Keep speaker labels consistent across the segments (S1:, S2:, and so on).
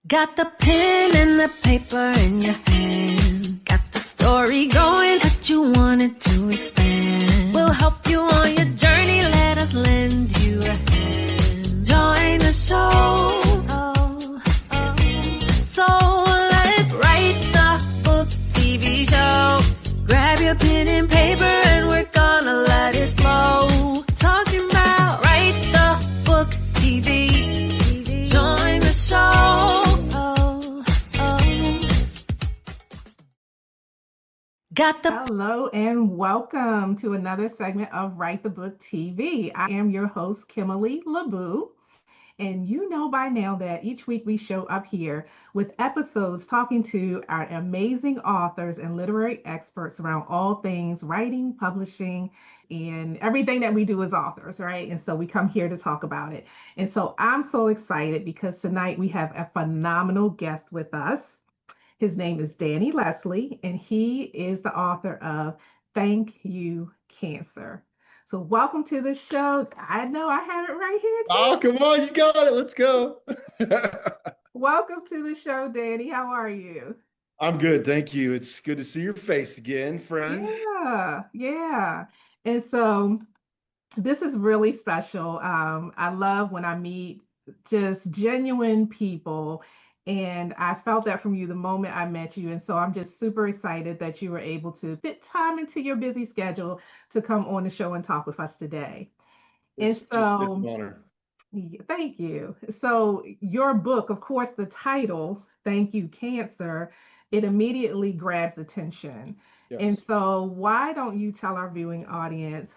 S1: Got the pen and the paper in your hand. Got the story going, but you wanted to expand. We'll help you on your journey, let us lend you a hand. Join the show. So let's write the book TV show. Grab your pen and paper and we're gonna let it flow. Talking about write the book TV. Join the show.
S2: Hello and welcome to another segment of Write the Book TV. I am your host, Kimberly LeBou, and you know by now that each week we show up here with episodes talking to our amazing authors and literary experts around all things writing, publishing, and everything that we do as authors, right? And so we come here to talk about it. And so I'm so excited because tonight we have a phenomenal guest with us. His name is Danny Lesslie, and he is the author of Thank You, Cancer. So welcome to the show. I know I have it right here too.
S3: Oh, come on, you got it. Let's go.
S2: Welcome to the show, Danny. How are you?
S3: I'm good, thank you. It's good to see your face again, friend.
S2: Yeah. And so this is really special. I love when I meet just genuine people. And I felt that from you the moment I met you. And so I'm just super excited that you were able to fit time into your busy schedule to come on the show and talk with us today.
S3: It's an honor.
S2: Thank you. So your book, of course, the title, Thank You, Cancer, it immediately grabs attention.
S3: Yes.
S2: And so why don't you tell our viewing audience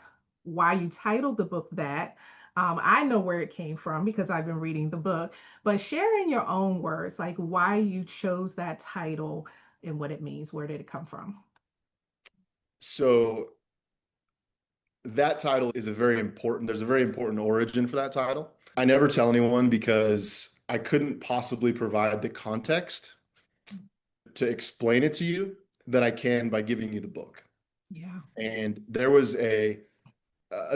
S2: why you titled the book that? I know where it came from because I've been reading the book, but share in your own words, like why you chose that title and what it means. Where did it come from?
S3: So that title is there's a very important origin for that title. I never tell anyone because I couldn't possibly provide the context to explain it to you that I can by giving you the book.
S2: Yeah.
S3: And there was a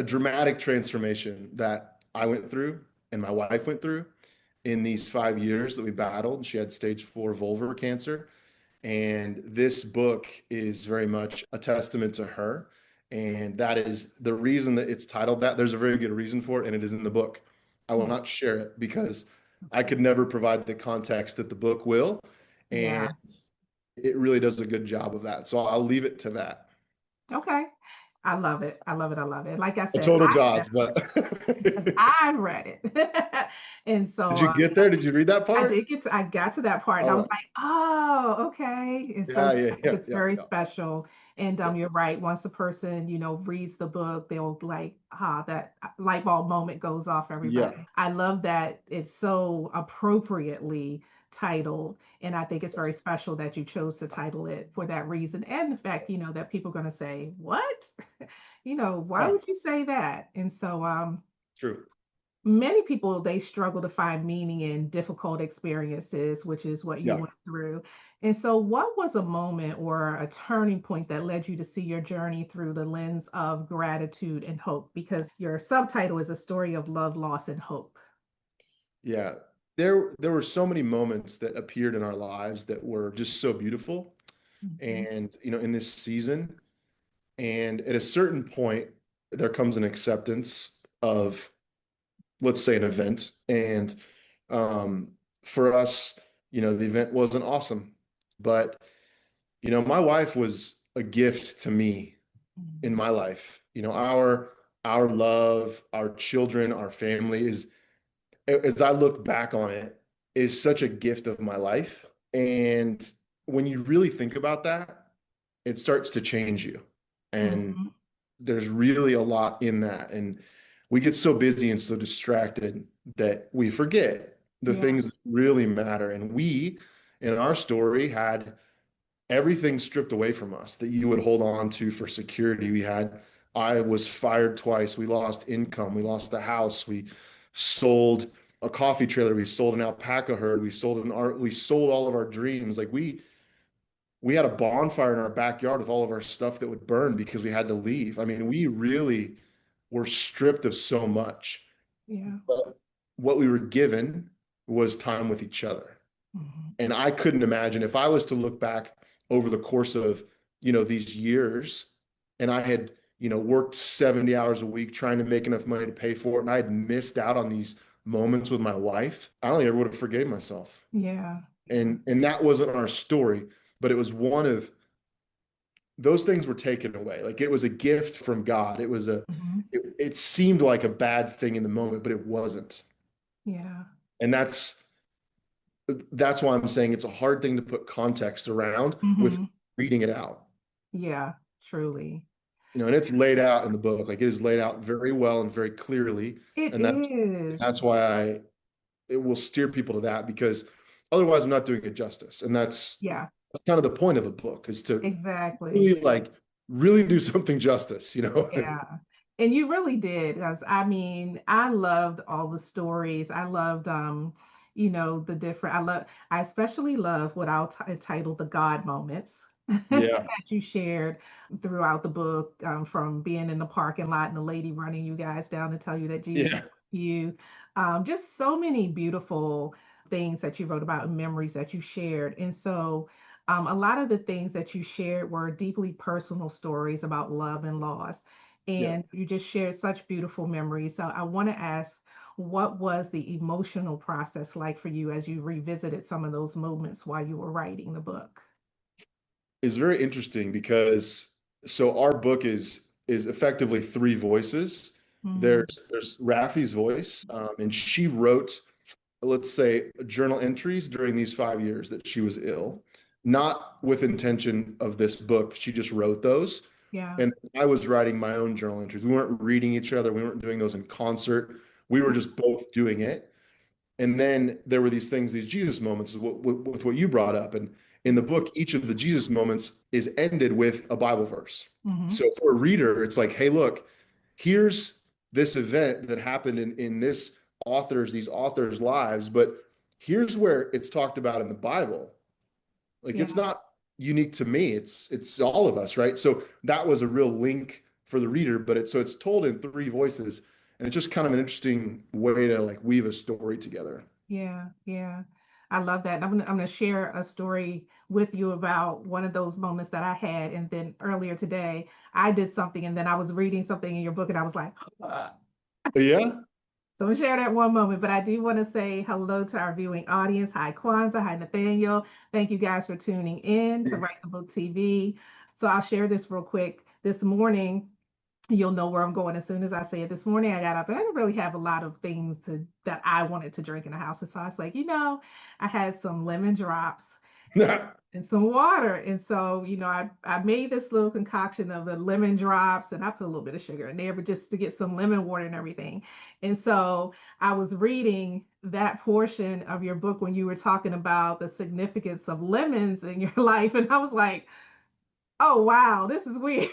S3: dramatic transformation that I went through and my wife went through in these 5 years that we battled. She had stage 4 vulvar cancer. And this book is very much a testament to her. And that is the reason that it's titled that. There's a very good reason for it, and it is in the book. I will not share it because I could never provide the context that the book will. And it really does a good job of that. So I'll leave it to that.
S2: Okay. I love it. Like I said,
S3: a total dodge, but
S2: I read it. And so
S3: did you get there? Did you read that part?
S2: I got to that part and I was like, oh, okay. And so it's very special. And you're right. Once a person, reads the book, they'll like, that light bulb moment goes off everybody.
S3: Yeah.
S2: I love that it's so appropriately titled, and I think it's very special that you chose to title it for that reason, and the fact that people are going to say, what why would you say that? And so
S3: true.
S2: Many people, they struggle to find meaning in difficult experiences, which is what you went through. And so what was a moment or a turning point that led you to see your journey through the lens of gratitude and hope? Because your subtitle is a story of love, loss, and hope.
S3: Yeah. There were so many moments that appeared in our lives that were just so beautiful. Mm-hmm. And, in this season, and at a certain point, there comes an acceptance of, let's say, an event. And for us, the event wasn't awesome, but, my wife was a gift to me in my life. Our love, our children, our family is, as I look back on it, is such a gift of my life. And when you really think about that, it starts to change you. And there's really a lot in that. And we get so busy and so distracted that we forget the things that really matter. And we, in our story, had everything stripped away from us that you would hold on to for security. I was fired twice. We lost income. We lost the house. We sold a coffee trailer. We sold an alpaca herd. We sold all of our dreams. Like we had a bonfire in our backyard with all of our stuff that would burn because we had to leave. I mean, we really were stripped of so much.
S2: Yeah.
S3: But what we were given was time with each other. And I couldn't imagine if I was to look back over the course of, these years, and I had, worked 70 hours a week trying to make enough money to pay for it, and I had missed out on these moments with my wife, I don't think I would have forgave myself.
S2: Yeah.
S3: And that wasn't our story, but it was one of those things were taken away. Like it was a gift from God. It seemed like a bad thing in the moment, but it wasn't.
S2: Yeah.
S3: And that's why I'm saying it's a hard thing to put context around with reading it out.
S2: Yeah, truly.
S3: And it's laid out in the book. Like it is laid out very well and very clearly.
S2: It
S3: And
S2: is.
S3: that's why it will steer people to that, because otherwise I'm not doing it justice. And that's kind of the point of a book, is to really do something justice,
S2: Yeah. And you really did, because I loved all the stories. I loved I especially love what I'll title the God moments that you shared throughout the book, from being in the parking lot and the lady running you guys down to tell you that Jesus loved you. Just so many beautiful things that you wrote about and memories that you shared. And so a lot of the things that you shared were deeply personal stories about love and loss. And you just shared such beautiful memories. So I want to ask, what was the emotional process like for you as you revisited some of those moments while you were writing the book?
S3: It's very interesting because our book is effectively three voices. There's Rafi's voice, and she wrote, let's say, journal entries during these 5 years that she was ill, not with intention of this book. She just wrote those.
S2: Yeah.
S3: And I was writing my own journal entries. We weren't reading each other. We weren't doing those in concert. We were just both doing it. And then there were these things, these Jesus moments, with what you brought up. And in the book, each of the Jesus moments is ended with a Bible verse. So for a reader, it's like, hey, look, here's this event that happened in these authors' lives, but here's where it's talked about in the Bible. Like it's not unique to me. It's all of us, right? So that was a real link for the reader, but it's told in three voices, and it's just kind of an interesting way to like weave a story together.
S2: Yeah, yeah. I love that. I'm gonna share a story with you about one of those moments that I had. And then earlier today, I did something, and then I was reading something in your book, and I was like,
S3: Yeah.
S2: So I'm gonna share that one moment, but I do want to say hello to our viewing audience. Hi, Kwanzaa. Hi, Nathaniel. Thank you guys for tuning in to Write the Book TV. So I'll share this real quick. This morning, you'll know where I'm going as soon as I say it. This morning I got up and I didn't really have a lot of things that I wanted to drink in the house. And so I was like, I had some lemon drops and some water. And so, I made this little concoction of the lemon drops, and I put a little bit of sugar in there, but just to get some lemon water and everything. And so I was reading that portion of your book when you were talking about the significance of lemons in your life. And I was like, oh, wow, this is weird.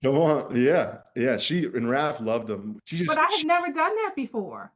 S3: Come on. Yeah. Yeah. She and Raph loved them.
S2: But I had never done that before.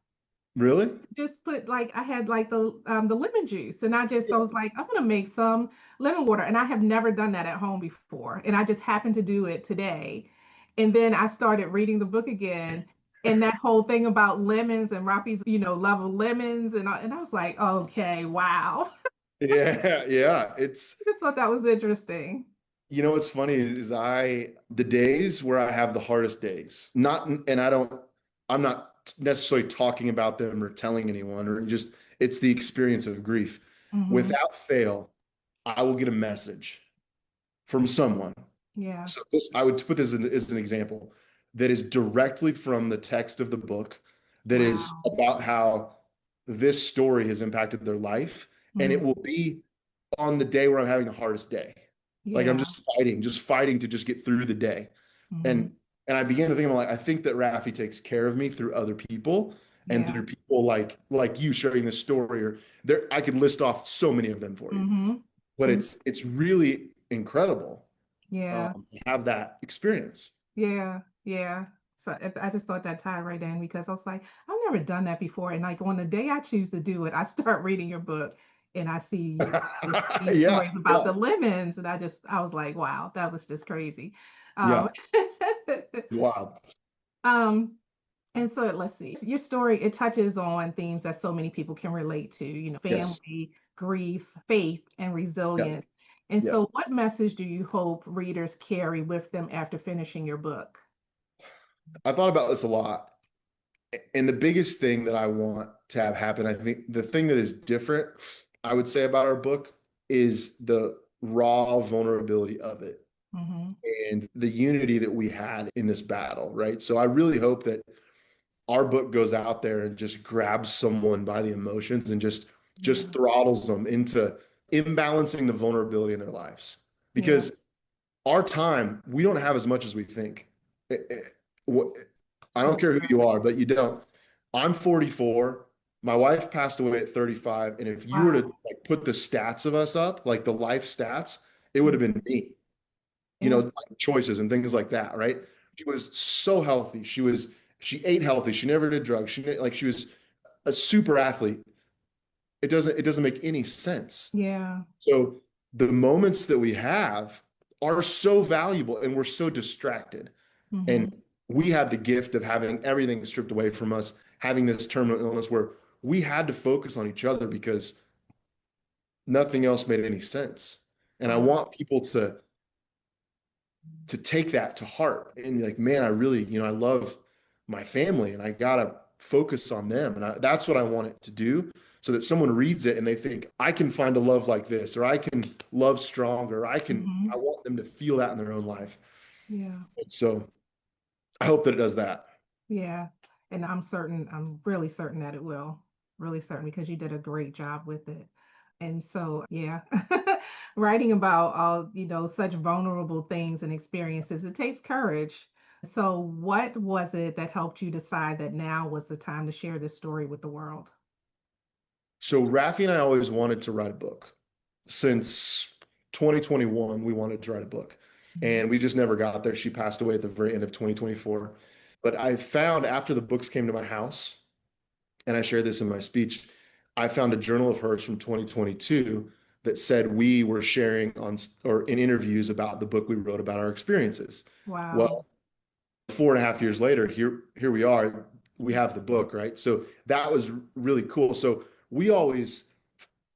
S3: Really?
S2: Just put I had the lemon juice, and I was like, I'm gonna make some lemon water, and I have never done that at home before, and I just happened to do it today. And then I started reading the book again, and that whole thing about lemons and Rapi's, love of lemons, and I was like, okay, wow.
S3: Yeah, yeah.
S2: I just thought that was interesting.
S3: What's funny is the days where I have the hardest days, I'm not necessarily talking about them or telling anyone, or it's the experience of grief. Without fail, I will get a message from someone.
S2: Yeah.
S3: So I would put this as an example that is directly from the text of the book, that is about how this story has impacted their life. And it will be on the day where I'm having the hardest day. Like I'm just fighting to just get through the day. And I began to think, I think that Rafi takes care of me through other people and through people like you sharing this story, or I could list off so many of them for you. But it's really incredible to have that experience.
S2: Yeah, yeah. So I just thought that tied right in, because I was like, I've never done that before. And like on the day I choose to do it, I start reading your book and I see these stories about the lemons. And I was like, wow, that was just crazy.
S3: Wow.
S2: And so let's see, your story, it touches on themes that so many people can relate to, family, grief, faith, and resilience. And
S3: Yeah.
S2: so, what message do you hope readers carry with them after finishing your book?
S3: I thought about this a lot. And the biggest thing that I want to have happen, I think the thing that is different, I would say, about our book is the raw vulnerability of it
S2: Mm-hmm.
S3: and the unity that we had in this battle, right? So I really hope that our book goes out there and just grabs someone by the emotions and just throttles them into imbalancing the vulnerability in their lives.
S2: Yeah.
S3: Because our time, we don't have as much as we think. I don't
S2: So
S3: care who you are, but you don't. I'm 44. My wife passed away at 35. And if you were to
S2: wow.
S3: like put the stats of us up, like the life stats, it would have been me,
S2: Yeah.
S3: like choices and things like that, right? She was so healthy. She ate healthy. She never did drugs. She was a super athlete. It doesn't make any sense.
S2: Yeah.
S3: So the moments that we have are so valuable and we're so distracted.
S2: Mm-hmm.
S3: And we had the gift of having everything stripped away from us, having this terminal illness where we had to focus on each other because nothing else made any sense. And I
S2: Wow.
S3: want people to take that to heart and be like, man, I really, I love my family and I gotta focus on them. And that's what I want it to do, so that someone reads it and they think, I can find a love like this, or I can love stronger.
S2: Mm-hmm.
S3: I want them to feel that in their own life.
S2: Yeah.
S3: And so I hope that it does that.
S2: Yeah. And I'm really certain that it will. Really certain, because you did a great job with it. And so, yeah, writing about all, such vulnerable things and experiences, it takes courage. So, what was it that helped you decide that now was the time to share this story with the world?
S3: So Raffi and I always wanted to write a book. Since 2021, we wanted to write a book.
S2: Mhm.
S3: And we just never got there. She passed away at the very end of 2024. But I found, after the books came to my house, and I shared this in my speech, I found a journal of hers from 2022 that said we were sharing on or in interviews about the book we wrote about our experiences.
S2: Wow.
S3: Well, 4.5 years later, here we are. We have the book, right? So that was really cool. So we always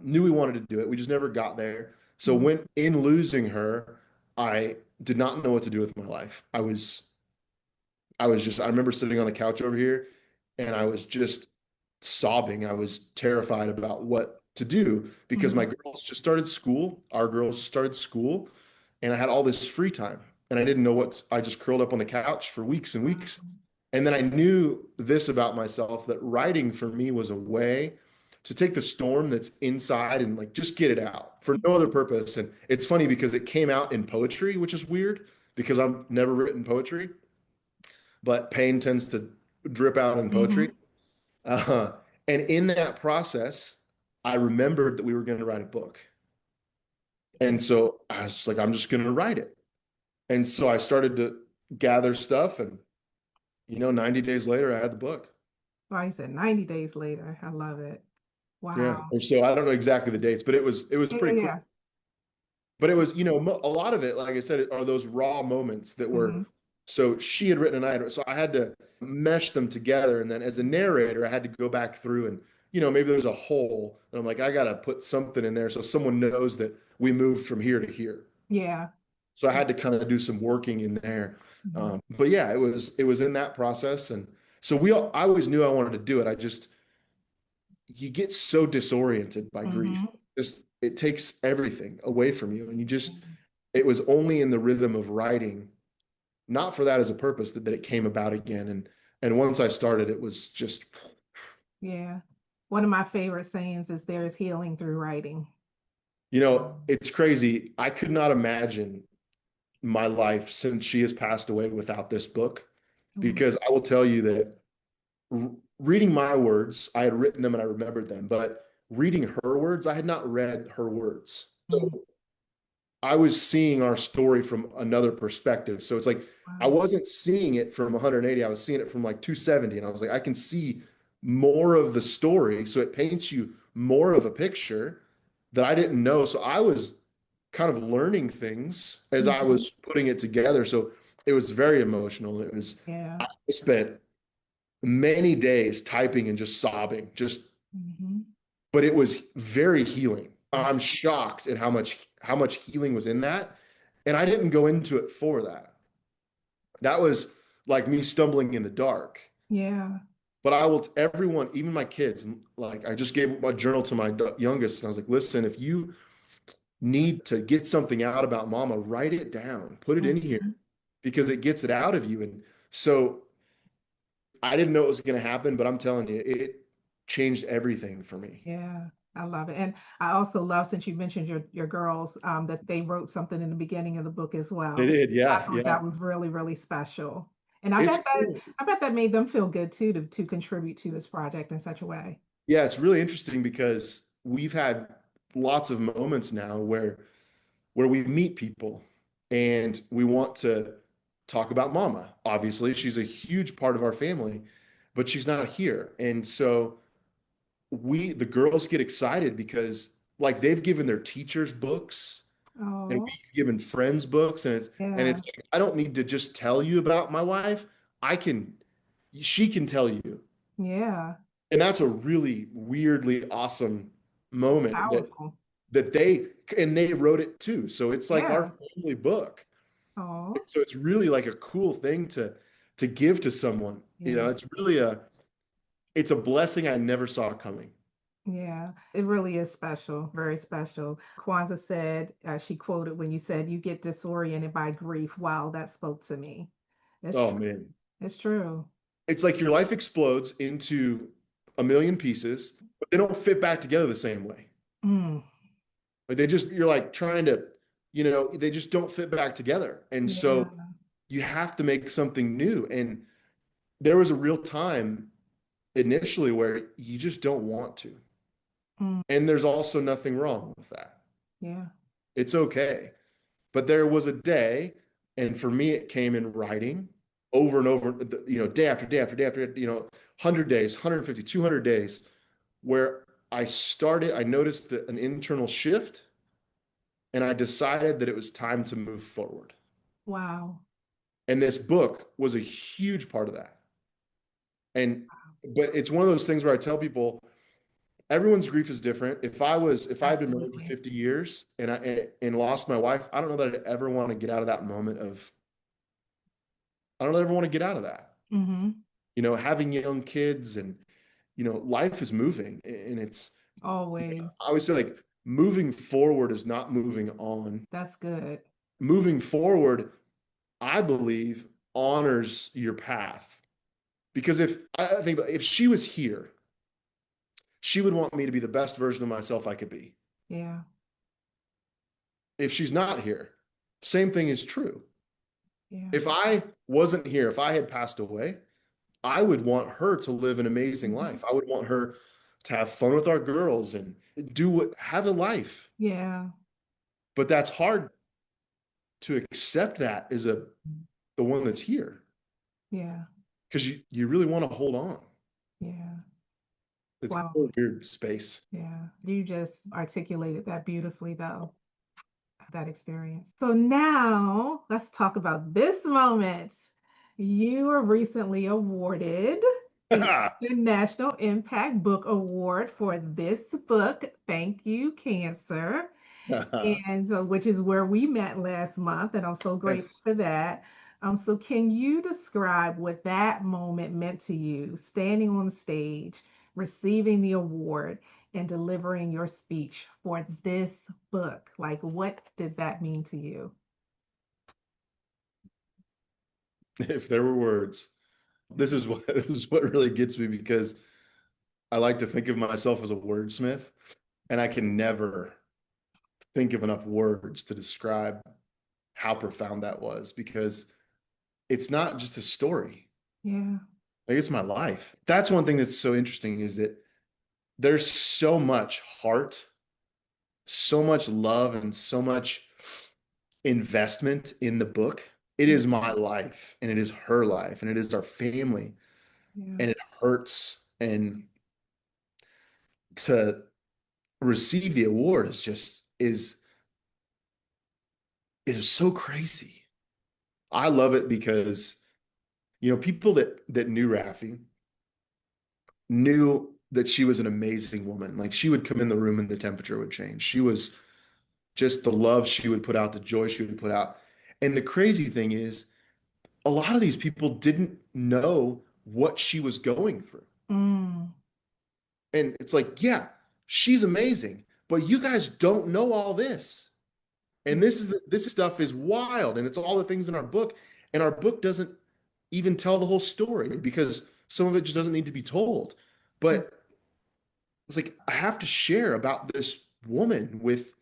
S3: knew we wanted to do it. We just never got there. So
S2: Mhm.
S3: when in losing her, I did not know what to do with my life. I remember sitting on the couch over here and I was just sobbing. I was terrified about what to do because my
S2: Mhm.
S3: girls just started school. Our girls just started school, and I had all this free time and I didn't know I just curled up on the couch for weeks and weeks. And then I knew this about myself, that writing for me was a way to take the storm that's inside and like just get it out for no other purpose. And it's funny because it came out in poetry, which is weird because I've never written poetry, but pain tends to drip out in poetry.
S2: Mhm.
S3: Uh, and in that process, I remembered that we were going to write a book. And so I was just like, I'm just going to write it. And so I started to gather stuff, and 90 days later, I had the book.
S2: Well, you said 90 days later. I love it.
S3: Yeah.
S2: Wow.
S3: Or so I don't know exactly the dates, but it was
S2: Yeah, yeah,
S3: pretty quick.
S2: yeah.
S3: But it was, a lot of it, like I said, are those raw moments that were,
S2: Mhm.
S3: so she had written and I had, so I had to mesh them together. And then as a narrator, I had to go back through and, maybe there's a hole. And I'm like, I got to put something in there so someone knows that we moved from here to here.
S2: Yeah.
S3: So I had to kind of do some working in there.
S2: Mhm.
S3: But yeah, it was in that process. And so I always knew I wanted to do it. You get so disoriented by grief.
S2: Mhm.
S3: It takes everything away from you. And it was only in the rhythm of writing, not for that as a purpose, that it came about again. And once I started, it was just,
S2: Yeah. One of my favorite sayings is there is healing through writing.
S3: it's crazy. I could not imagine my life since she has passed away without this book,
S2: Mhm.
S3: because I will tell you that reading my words, I had written them and I remembered them, but reading her words, I had not read her words.
S2: Mhm.
S3: So I was seeing our story from another perspective. So it's like I
S2: Wow.
S3: wasn't seeing it from 180, I was seeing it from like 270. And I was like, I can see more of the story. So it paints you more of a picture that I didn't know. So I was kind of learning things as I
S2: Mhm.
S3: was putting it together. So it was very emotional.
S2: Yeah.
S3: I spent many days typing and just sobbing,
S2: Mhm.
S3: but it was very healing. I'm shocked at how much healing was in that. And I didn't go into it for that. That was like me stumbling in the dark.
S2: Yeah.
S3: But I will, everyone, even my kids, like I just gave a journal to my youngest, and I was like, listen, if you need to get something out about mama, write it down, put it in
S2: Mhm.
S3: here because it gets it out of you. And so I didn't know it was going to happen, but I'm telling you, it changed everything for me.
S2: Yeah, I love it. And I also love, since you mentioned your girls, that they wrote something in the beginning of the book as
S3: They
S2: well.
S3: did.
S2: I
S3: Yeah.
S2: thought
S3: Yeah.
S2: that was really, really special. And
S3: It's cool.
S2: I bet that made them feel good too, to contribute to this project in such a way.
S3: Yeah. It's really interesting because we've had lots of moments now where we meet people and we want to talk about mama. Obviously, she's a huge part of our family, but she's not here. And so the girls get excited because like they've given their teachers books and
S2: Oh,
S3: we've given friends books and
S2: yeah,
S3: it's like, I don't need to just tell you about my wife. I can she can tell you.
S2: yeah,
S3: And that's a really weirdly awesome moment
S2: powerful.
S3: that they wrote it too. So it's like
S2: Yeah.
S3: our family book.
S2: Oh,
S3: So it's really like a cool thing to give to someone. You
S2: yeah.
S3: know, it's a blessing I never saw coming.
S2: Yeah, it really is special, very special. Kwanzaa said, she quoted when you said, "You get disoriented by grief." Wow, that spoke to me. It's
S3: Oh
S2: true.
S3: man.
S2: It's true.
S3: It's like your life explodes into a million pieces, but they don't fit back together the same way.
S2: Mm,
S3: Like you're like trying to, they just don't fit back together. And
S2: yeah.
S3: so you have to make something new. And there was a real time initially where you just don't want to.
S2: Mm,
S3: And there's also nothing wrong with that.
S2: yeah.
S3: It's okay. But there was a day, and for me, it came in writing over and over, day after day after day after, 100 days, 150, 200 days, where I noticed an internal shift, and I decided that it was time to move forward.
S2: Wow.
S3: And this book was a huge part of that. And, but it's one of those things where I tell people, everyone's grief is different. If I had been married for
S2: Absolutely.
S3: 50 years and lost my wife, I don't know that I'd ever want to get out of that moment of I don't ever want to get out of that.
S2: Mm-hmm.
S3: Having young kids and life is moving and it's
S2: Always.
S3: I always say like moving forward is not moving on.
S2: That's good.
S3: Moving forward, I believe, honors your path. Because I think if she was here, she would want me to be the best version of myself I could be.
S2: Yeah.
S3: If she's not here, same thing is true.
S2: Yeah.
S3: If I wasn't here, if I had passed away, I would want her to live an amazing
S2: Mhm.
S3: life. I would want her to have fun with our girls and have a life.
S2: Yeah.
S3: But that's hard to accept that as the one that's here
S2: Yeah.
S3: because you really want to hold on.
S2: Yeah.
S3: It's
S2: Wow.
S3: a weird space.
S2: Yeah. You just articulated that beautifully, though, that experience. So now let's talk about this moment. You were recently awarded the National Impact Book Award for this book, Thank You, Cancer. And so, which is where we met last month, and I'm so grateful
S3: Yes.
S2: for that. So can you describe what that moment meant to you, standing on stage, receiving the award, and delivering your speech for this book? Like, what did that mean to you?
S3: If there were words, this is what really gets me because I like to think of myself as a wordsmith, and I can never think of enough words to describe how profound that was because it's not just a story.
S2: Yeah.
S3: Like it's my life. That's one thing that's so interesting is that there's so much heart, so much love, and so much investment in the book. It is my life and it is her life and it is our family
S2: Yeah.
S3: and it hurts. And to receive the award is so crazy. I love it because people that knew Rafi knew that she was an amazing woman. Like she would come in the room and the temperature would change. She was just the love she would put out, the joy she would put out. And the crazy thing is, a lot of these people didn't know what she was going through.
S2: Mm.
S3: And it's like, yeah, she's amazing, but you guys don't know all this. And this stuff is wild, and it's all the things in our book. And our book doesn't even tell the whole story because some of it just doesn't need to be told. But it's like I have to share about this woman with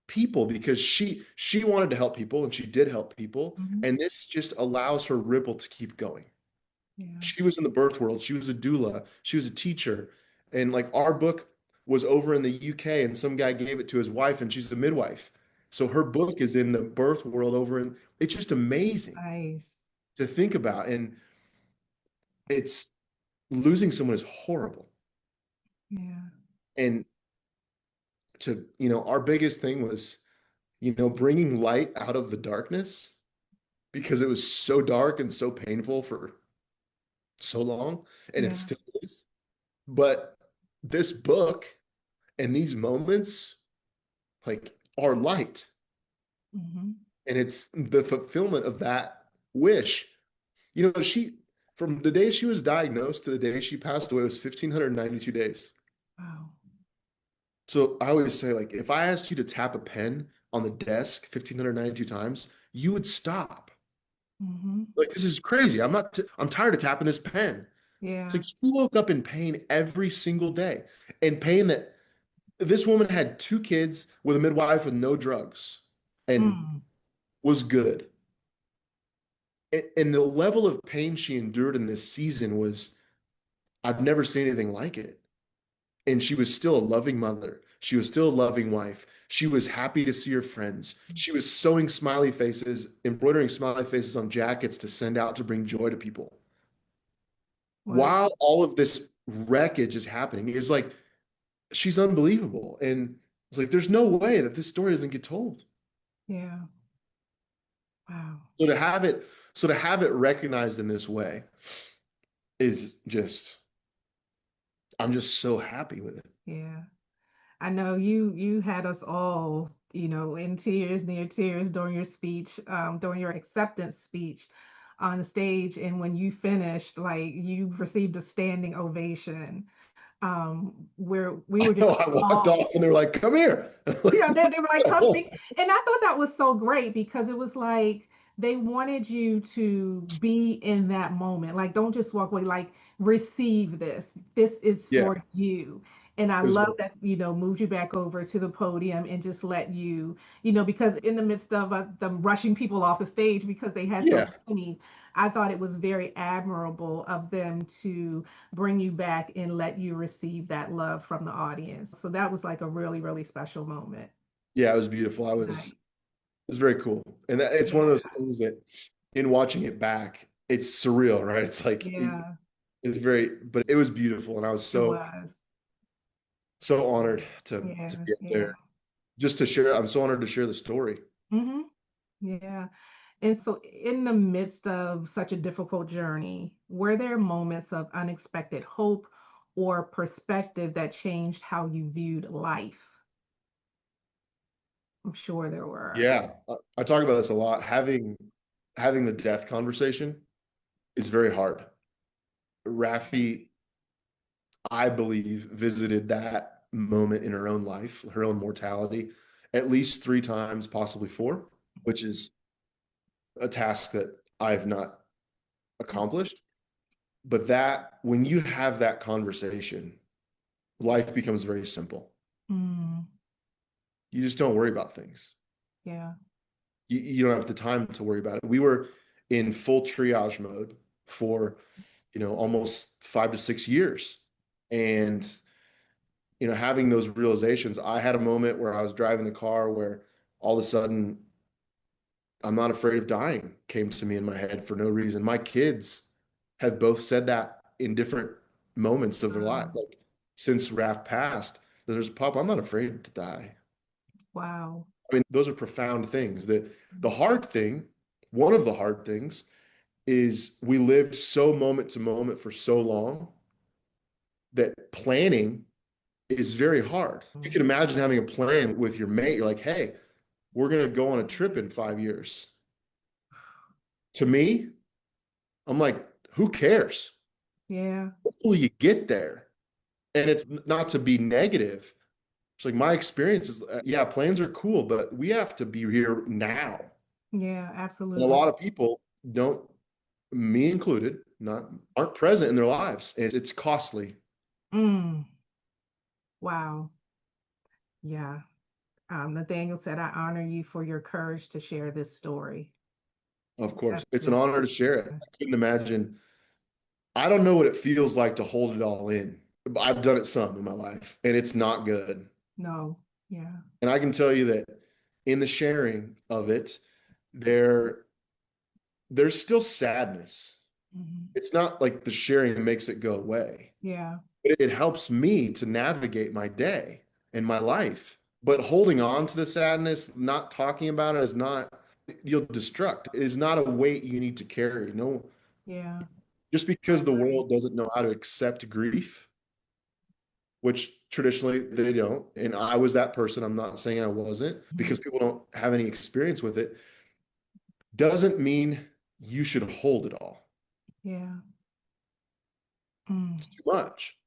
S3: people because she wanted to help people and she did help people.
S2: Mm-hmm.
S3: And this just allows her ripple to keep going.
S2: Yeah.
S3: She was in the birth world. She was a doula. She was a teacher. And like our book was over in the UK and some guy gave it to his wife and she's a midwife. So her book is in the birth world over in, it's just amazing
S2: Nice.
S3: to think about. And it's losing someone is horrible.
S2: Yeah.
S3: And to, our biggest thing was, bringing light out of the darkness because it was so dark and so painful for so long, and
S2: Yeah.
S3: it still is. But this book and these moments, like, are light.
S2: Mm-hmm.
S3: And it's the fulfillment of that wish. From the day she was diagnosed to the day she passed away was 1,592 days.
S2: Wow.
S3: So I always say, like, if I asked you to tap a pen on the desk 1,592 times, you would stop.
S2: Mm-hmm.
S3: Like, this is crazy. I'm tired of tapping this pen.
S2: Yeah.
S3: It's like she woke up in pain every single day, and pain that this woman had 2 kids with a midwife with no drugs and was good. And the level of pain she endured in this season was, I've never seen anything like it. And she was still a loving mother. She was still a loving wife. She was happy to see her friends. She was sewing smiley faces, embroidering smiley faces on jackets to send out to bring joy to people.
S2: Wow.
S3: While all of this wreckage is happening, it's like, she's unbelievable. And it's like, there's no way that this story doesn't get told.
S2: Yeah. Wow.
S3: So to have it recognized in this way is just, I'm just so happy with it.
S2: Yeah. I know you had us all, in tears, near tears during your speech, during your acceptance speech on the stage. And when you finished, like you received a standing ovation. Where we were just
S3: I walked off and they were like, come here.
S2: Yeah, they were like, come speak. And I thought that was so great because it was like they wanted you to be in that moment. Like, don't just walk away, like, receive this. This is for you. And I love that, moved you back over to the podium and just let you, because in the midst of them rushing people off the stage because they had so many, I thought it was very admirable of them to bring you back and let you receive that love from the audience. So that was like a really, really special moment.
S3: Yeah, it was beautiful. It was very cool. And it's one of those things that in watching it back, it's surreal, right? It's like, it's but it was beautiful. And I was so honored to get there. Just to share, I'm so honored to share the story.
S2: Mm-hmm. Yeah. And so in the midst of such a difficult journey, were there moments of unexpected hope or perspective that changed how you viewed life? I'm sure there were.
S3: Yeah, I talk about this a lot. Having the death conversation is very hard. Raffi, I believe, visited that moment in her own life, her own mortality, at least 3 times, possibly 4, which is a task that I have not accomplished. But that when you have that conversation, life becomes very simple. You just don't worry about things.
S2: Yeah.
S3: You don't have the time to worry about it. We were in full triage mode for, almost 5 to 6 years. And, having those realizations, I had a moment where I was driving the car where all of a sudden, I'm not afraid of dying came to me in my head for no reason. My kids have both said that in different moments of their life. Like since Raph passed, there's Pop, I'm not afraid to die.
S2: Wow.
S3: I mean, those are profound things. The hard thing, one of the hard things is we lived so moment to moment for so long that planning is very hard. You can imagine having a plan with your mate. You're like, hey, we're going to go on a trip in 5 years. To me, I'm like, who cares?
S2: Yeah.
S3: Hopefully you get there. And it's not to be negative. It's like my experience is, yeah, plans are cool, but we have to be here now.
S2: Yeah,
S3: And
S2: absolutely.
S3: a lot of people don't, me included, aren't present in their lives. And it's costly.
S2: Wow. Yeah. Nathaniel said, I honor you for your courage to share this story.
S3: Of course.
S2: That's
S3: It's an honor to share it. I couldn't imagine. I don't know what it feels like to hold it all in. I've done it some in my life, and it's not good.
S2: No. Yeah.
S3: And I can tell you that in the sharing of it, there's still sadness. It's not like the sharing makes it go away.
S2: Yeah.
S3: But it helps me to navigate my day and my life. But holding on to the sadness, not talking about it, is not, you'll destruct. It is not a weight you need to carry. No.
S2: Yeah.
S3: Just because the world doesn't know how to accept grief, which traditionally they don't, and I was that person, I'm not saying I wasn't, because people don't have any experience with it, doesn't mean you should hold it all.
S2: Yeah.
S3: It's too much.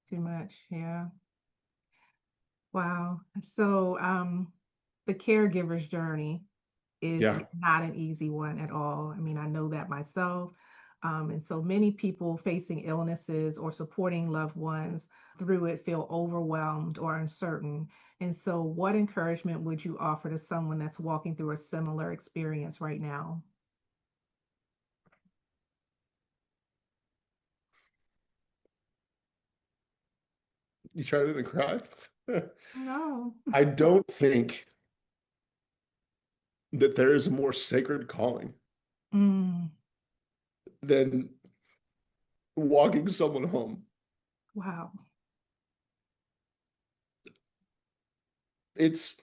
S2: Too much. Yeah. Wow. So the caregiver's journey is not an easy one at all. I mean, I know that myself. And so many people facing illnesses or supporting loved ones through it feel overwhelmed or uncertain. And so, what encouragement would you offer to someone that's walking through a similar experience right now?
S3: You try to make me cry?
S2: No.
S3: I don't think that there is a more sacred calling than walking someone home.
S2: Wow.
S3: It's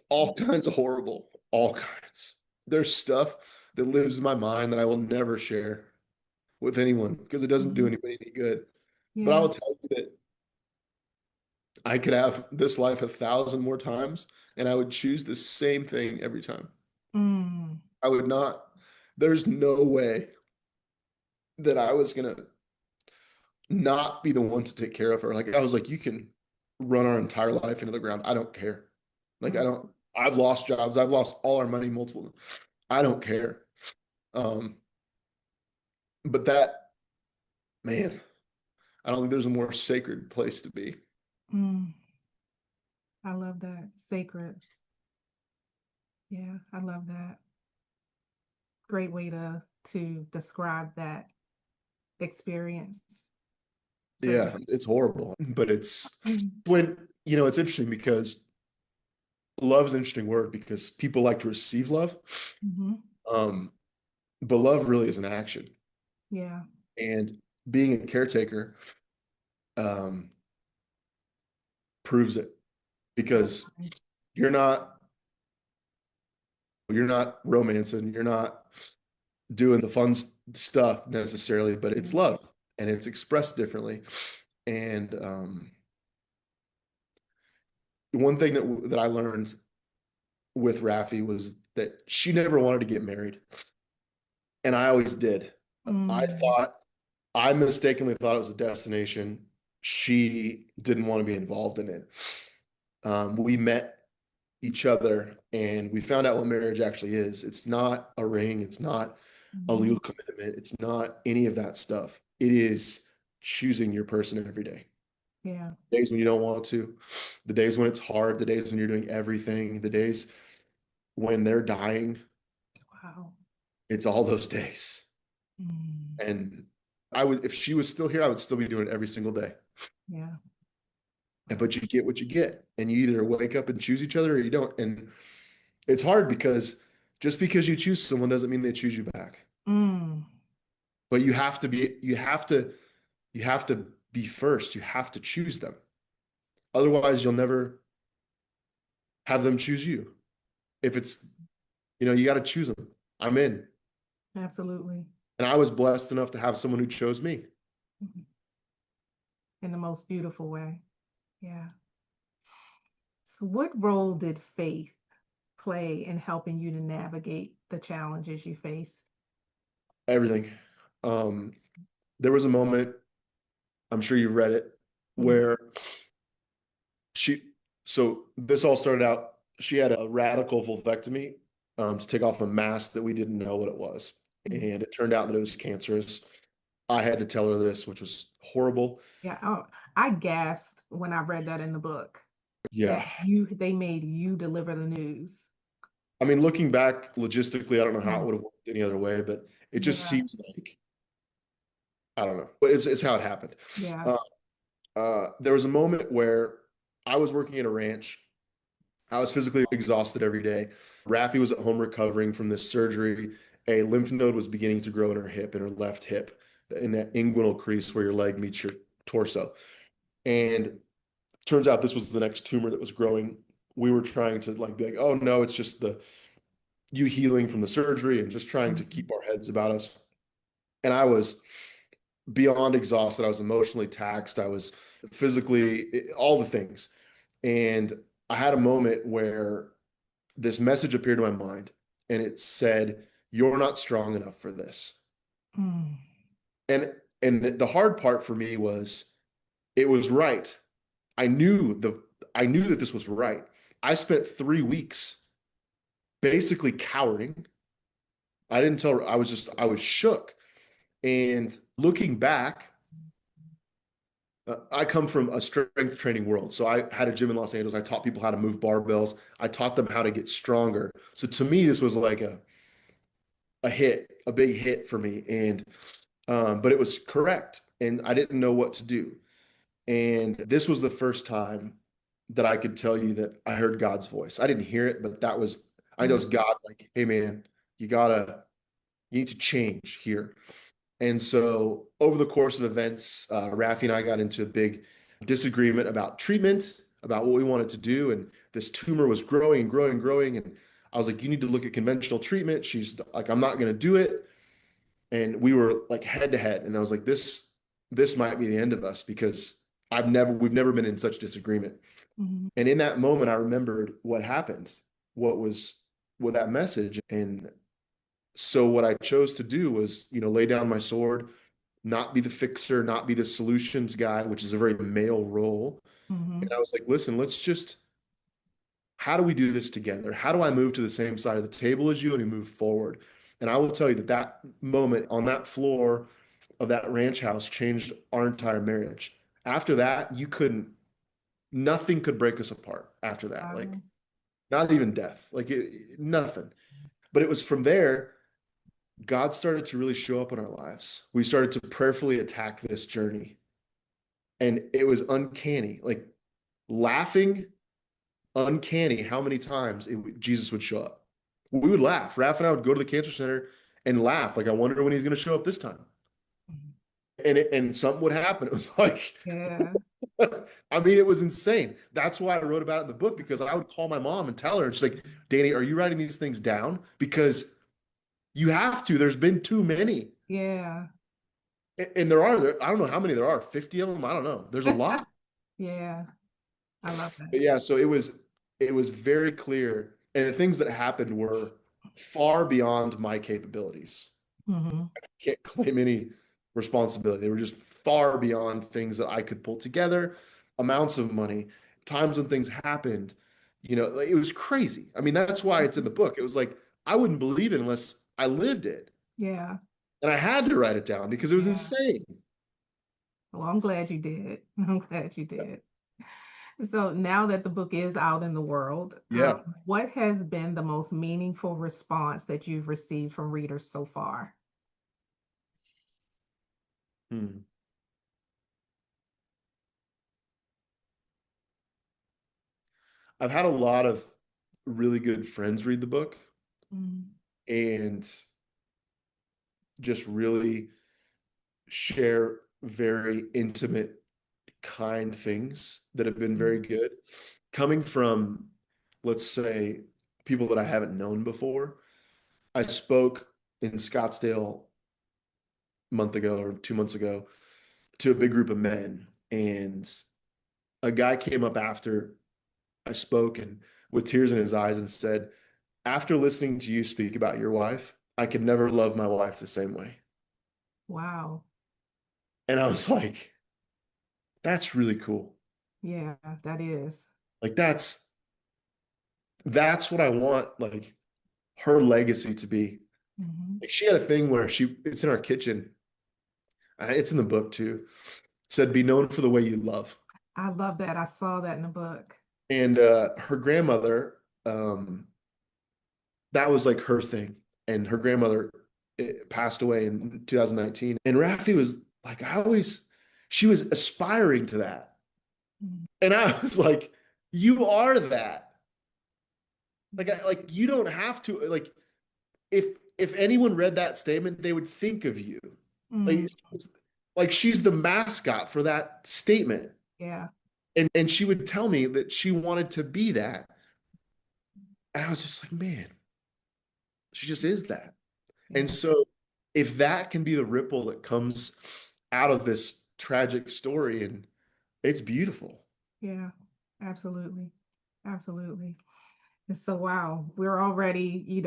S3: all kinds of horrible, all kinds. There's stuff that lives in my mind that I will never share with anyone because it doesn't do anybody any good.
S2: Yeah.
S3: But I will tell you that I could have this life 1,000 more times and I would choose the same thing every time. I would not, there's no way that I was going to not be the one to take care of her. Like I was like, you can run our entire life into the ground. I don't care. Like I've lost jobs. I've lost all our money multiple. I don't care. But that, man, I don't think there's a more sacred place to be.
S2: I love that. Sacred. Yeah, I love that. Great way to describe that experience.
S3: Yeah, it's horrible, but it's when, it's interesting because love's an interesting word because people like to receive love. But love really is an action.
S2: Yeah.
S3: And being a caretaker proves it because you're not romancing, you're not doing the fun stuff necessarily, but it's love and it's expressed differently. And one thing that I learned with Raffi was that she never wanted to get married. And I always did. I mistakenly thought it was a destination. She didn't want to be involved in it. We met each other and we found out what marriage actually is. It's not a ring. It's not a legal commitment. It's not any of that stuff. It is choosing your person every day.
S2: Yeah.
S3: Days when you don't want to, the days when it's hard, the days when you're doing everything, the days when they're dying.
S2: Wow.
S3: It's all those days. And if she was still here, I would still be doing it every single day.
S2: Yeah.
S3: But you get what you get, and you either wake up and choose each other or you don't. And it's hard because just because you choose someone doesn't mean they choose you back. But you have to be first. You have to choose them. Otherwise, you'll never have them choose you. If it's, you got to choose them. I'm in.
S2: Absolutely.
S3: And I was blessed enough to have someone who chose me.
S2: in the most beautiful way. Yeah. So what role did faith play in helping you to navigate the challenges you face?
S3: Everything. Um, there was a moment, I'm sure you've read it,
S2: Mhm.
S3: where she, so this all started out, she had a radical vulvectomy to take off a mass that we didn't know what it was.
S2: Mhm.
S3: And it turned out that it was cancerous. I had to tell her this, which was horrible.
S2: Yeah, oh, I gasped when I read that in the book that
S3: Yeah.
S2: they made you deliver the news.
S3: I mean, looking back logistically, I don't know how it
S2: Mm.
S3: would have worked any other way, but it just
S2: Yeah,
S3: seems like, I don't know, but it's how it happened.
S2: yeah.
S3: Uh, there was a moment where I was working at a ranch. I was physically exhausted every day. Rafi was at home recovering from this surgery. A lymph node was beginning to grow in her hip, in her left hip, in that inguinal crease where your leg meets your torso. And turns out this was the next tumor that was growing. We were trying to like be like, oh no, it's just the you healing from the surgery and just trying to
S2: Mhm.
S3: keep our heads about us. And I was beyond exhausted. I was emotionally taxed. I was physically, all the things. And I had a moment where this message appeared in my mind and it said, "You're not strong enough for this."
S2: Mm.
S3: And the hard part for me was it was right. I knew the I knew that this was right. I spent 3 weeks basically cowering. I didn't tell her, I was shook. And looking back, I come from a strength training world. So I had a gym in Los Angeles. I taught people how to move barbells. I taught them how to get stronger. So to me, this was like a hit, a big hit for me. And but it was correct. And I didn't know what to do. And this was the first time that I could tell you that I heard God's voice. I didn't hear it, but I know it was
S2: Mm.
S3: God like, hey man, you need to change here. And so over the course of events, Rafi and I got into a big disagreement about treatment, about what we wanted to do. And this tumor was growing and growing and growing. And I was like, you need to look at conventional treatment. She's like, I'm not going to do it. And we were like head to head. And I was like, this might be the end of us because we've never been in such disagreement.
S2: Mhm.
S3: And in that moment, I remembered what happened, what was with that message. And so what I chose to do was, lay down my sword, not be the fixer, not be the solutions guy, which is a very male role. And
S2: Mhm.
S3: I was like, listen, how do we do this together? How do I move to the same side of the table as you and we move forward? And I will tell you that that moment on that floor of that ranch house changed our entire marriage. After that, nothing could break us apart after that. Like,
S2: Wow.
S3: not even death, nothing. But it was from there God started to really show up in our lives. We started to prayerfully attack this journey. And it was uncanny, like laughing, uncanny how many times Jesus would show up. We would laugh. Raph and I would go to the cancer center and laugh. Like, I wonder when he's going to show up this time.
S2: Mhm.
S3: And something would happen. It was like,
S2: Yeah.
S3: I mean, it was insane. That's why I wrote about it in the book because I would call my mom and tell her, and she's like, Danny, are you writing these things down? Because you have to. There's been too many.
S2: Yeah.
S3: And I don't know how many there are, 50 of them. I don't know. There's a lot.
S2: Yeah. I love that.
S3: But yeah, so it was very clear. And the things that happened were far beyond my capabilities.
S2: Mhm.
S3: Can't claim any responsibility. They were just far beyond things that I could pull together, amounts of money, times when things happened. Like, it was crazy. I mean, that's why it's in the book. It was like I wouldn't believe it unless I lived it.
S2: Yeah.
S3: And I had to write it down because it was
S2: Yeah.
S3: insane.
S2: Well, I'm glad you did. I'm glad you did. So now that the book is out in the world,
S3: Yeah.
S2: what has been the most meaningful response that you've received from readers so far?
S3: Hmm. I've had a lot of really good friends read the book
S2: Mm.
S3: and just really share very intimate, kind things that have been very
S2: Mm.
S3: good. Coming from, let's say, people that I haven't known before. I spoke in Scottsdale a month ago or 2 months ago to a big group of men. And a guy came up after I spoke and with tears in his eyes and said, after listening to you speak about your wife, I could never love my wife the same way.
S2: Wow.
S3: And I was like, that's really cool.
S2: Yeah, that is.
S3: Like that's what I want, like her legacy to be. Like she had a thing where it's in our kitchen. It's in the book too. Said, be known for the way you love.
S2: I love that. I saw that in the book.
S3: And her grandmother, that was like her thing. And her grandmother passed away in 2019. And Raffi was like, she was aspiring to that. And I was like, you are that. Like you don't have to, like, if anyone read that statement, they would think of you. Like she's the mascot for that statement.
S2: Yeah.
S3: And she would tell me that she wanted to be that. And I was just like, man, she just is that.
S2: Yeah.
S3: And so if that can be the ripple that comes out of this tragic story, and it's beautiful.
S2: Yeah, absolutely. Absolutely. And so, wow, we're already,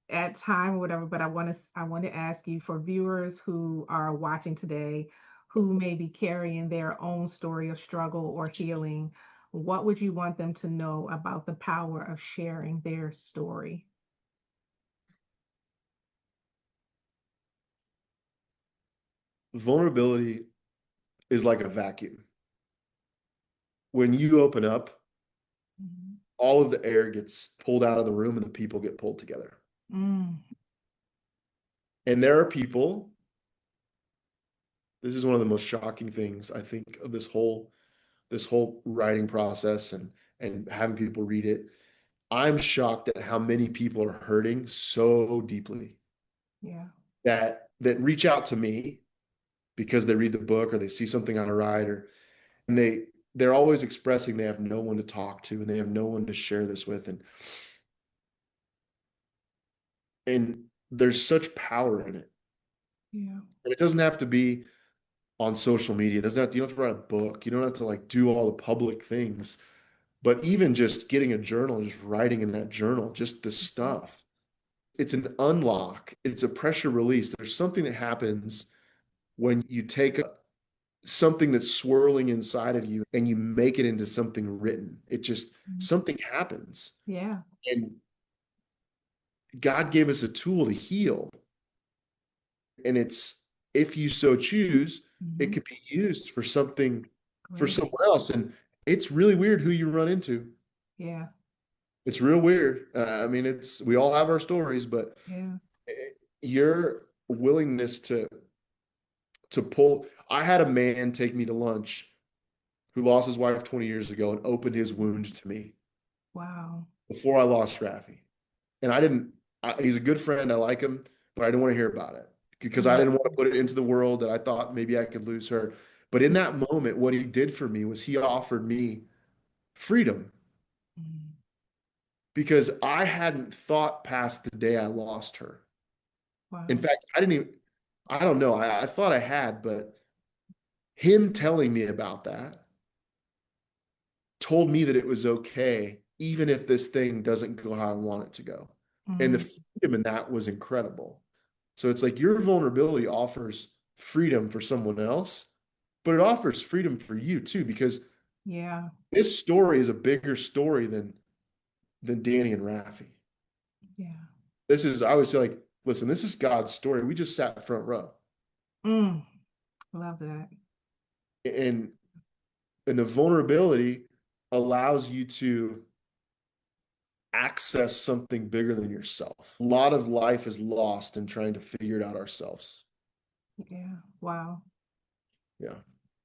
S2: at time or whatever, but I want to ask you, for viewers who are watching today, who may be carrying their own story of struggle or healing, what would you want them to know about the power of sharing their story?
S3: Vulnerability is like a vacuum. When you open up, all of the air gets pulled out of the room and the people get pulled together. And there are people, this is one of the most shocking things, I think, of this whole writing process and having people read it. I'm shocked at how many people are hurting so deeply.
S2: Yeah.
S3: That reach out to me because they read the book or they see something I write, and they're always expressing they have no one to talk to and they have no one to share this with. And there's such power in it.
S2: Yeah.
S3: And it doesn't have to be on social media. You don't have to write a book. You don't have to like do all the public things. But even just getting a journal, just writing in that journal, just the stuff, it's an unlock. It's a pressure release. There's something that happens when you take something that's swirling inside of you and you make it into something written. It just, something happens.
S2: Yeah.
S3: And God gave us a tool to heal. And it's, if you so choose, it could be used for something, for someone else. And it's really weird who you run into.
S2: Yeah.
S3: It's real weird. I mean, we all have our stories, but your willingness to pull. I had a man take me to lunch who lost his wife 20 years ago and opened his wound to me.
S2: Wow.
S3: Before I lost Raffi. And he's a good friend. I like him, but I didn't want to hear about it because I didn't want to put it into the world that I thought maybe I could lose her. But in that moment, what he did for me was he offered me freedom. Because I hadn't thought past the day I lost her.
S2: Wow.
S3: In fact, I don't know. I thought I had, but him telling me about that told me that it was okay, even if this thing doesn't go how I want it to go. And the freedom in that was incredible. So it's like your vulnerability offers freedom for someone else, but it offers freedom for you too, because this story is a bigger story than Danny and Raffi.
S2: Yeah.
S3: I always say, like, listen, this is God's story. We just sat front row.
S2: Love that.
S3: And the vulnerability allows you to access something bigger than yourself. A lot of life is lost in trying to figure it out ourselves.
S2: Yeah. Wow.
S3: Yeah.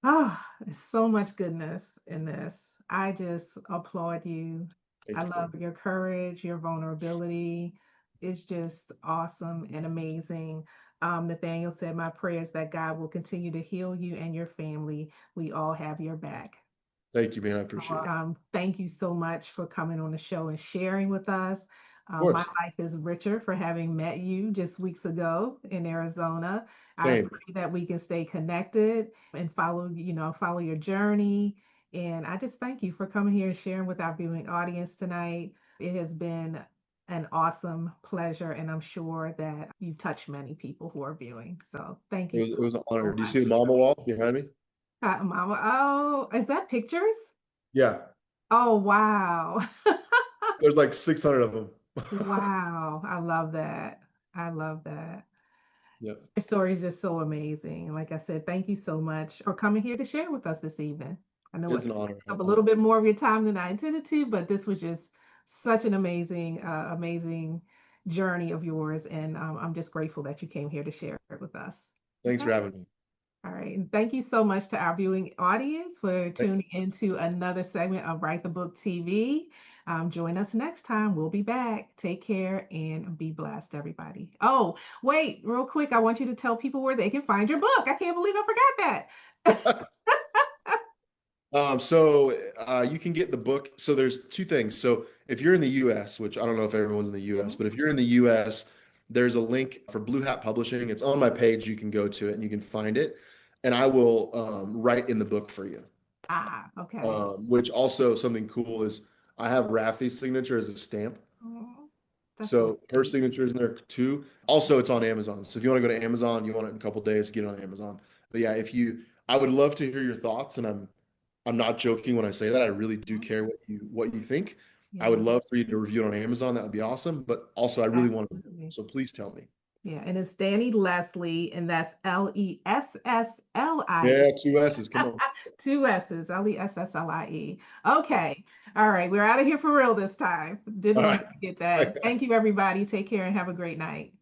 S2: There's so much goodness in this. I just applaud you. I love your courage, your vulnerability. It's just awesome and amazing. Nathaniel said, my prayer is that God will continue to heal you and your family. We all have your back.
S3: Thank you, man. I appreciate it.
S2: Thank you so much for coming on the show and sharing with us.
S3: Of
S2: My
S3: course.
S2: life is richer for having met you just weeks ago in Arizona. I
S3: Same.
S2: pray that we can stay connected and follow your journey. And I just thank you for coming here and sharing with our viewing audience tonight. It has been an awesome pleasure, and I'm sure that you've touched many people who are viewing. So thank you
S3: It was an
S2: so
S3: honor. Do you
S2: much.
S3: see the mama wall behind me?
S2: Mama, oh, is that pictures?
S3: Yeah.
S2: Oh, wow.
S3: There's like 600 of them.
S2: Wow. I love that. I love that.
S3: Yep.
S2: Your story is just so amazing. Like I said, thank you so much for coming here to share with us this evening. I know it
S3: It's an honor.
S2: took up a little bit more of your time than I intended to, but this was just such an amazing journey of yours. And I'm just grateful that you came here to share it with us.
S3: Thanks
S2: Okay.
S3: for having me.
S2: All right. And thank you so much to our viewing audience for
S3: Thank
S2: tuning into another segment of Write the Book TV. Join us next time. We'll be back. Take care and be blessed, everybody. Oh, wait, real quick. I want you to tell people where they can find your book. I can't believe I forgot that.
S3: You can get the book. So there's two things. So if you're in the US, which I don't know if everyone's in the US, but if you're in the US, there's a link for Blue Hat Publishing. It's on my page. You can go to it and you can find it. And I will write in the book for you.
S2: Okay.
S3: Which also something cool is I have Rafi's signature as a stamp.
S2: Oh, that's
S3: So her
S2: sweet.
S3: signature is in there too. Also, it's on Amazon. So if you want to go to Amazon, you want it in a couple days, get it on Amazon. But yeah, I would love to hear your thoughts, and I'm not joking when I say that. I really do
S2: Mhm.
S3: care what you think. I would
S2: Yeah,
S3: love for you to review it on Amazon. That would be awesome. But also, I really want to know.
S2: absolutely.
S3: So please tell me.
S2: Yeah, and it's Danny Lesslie, and that's Lesslie.
S3: Yeah, two S's. Come on.
S2: Two S's, Lesslie. Okay. All right. We're out of here for real this time. Didn't
S3: All
S2: want
S3: right.
S2: to forget
S3: Bye,
S2: that. Thank
S3: guys.
S2: you, everybody. Take care and have a great night.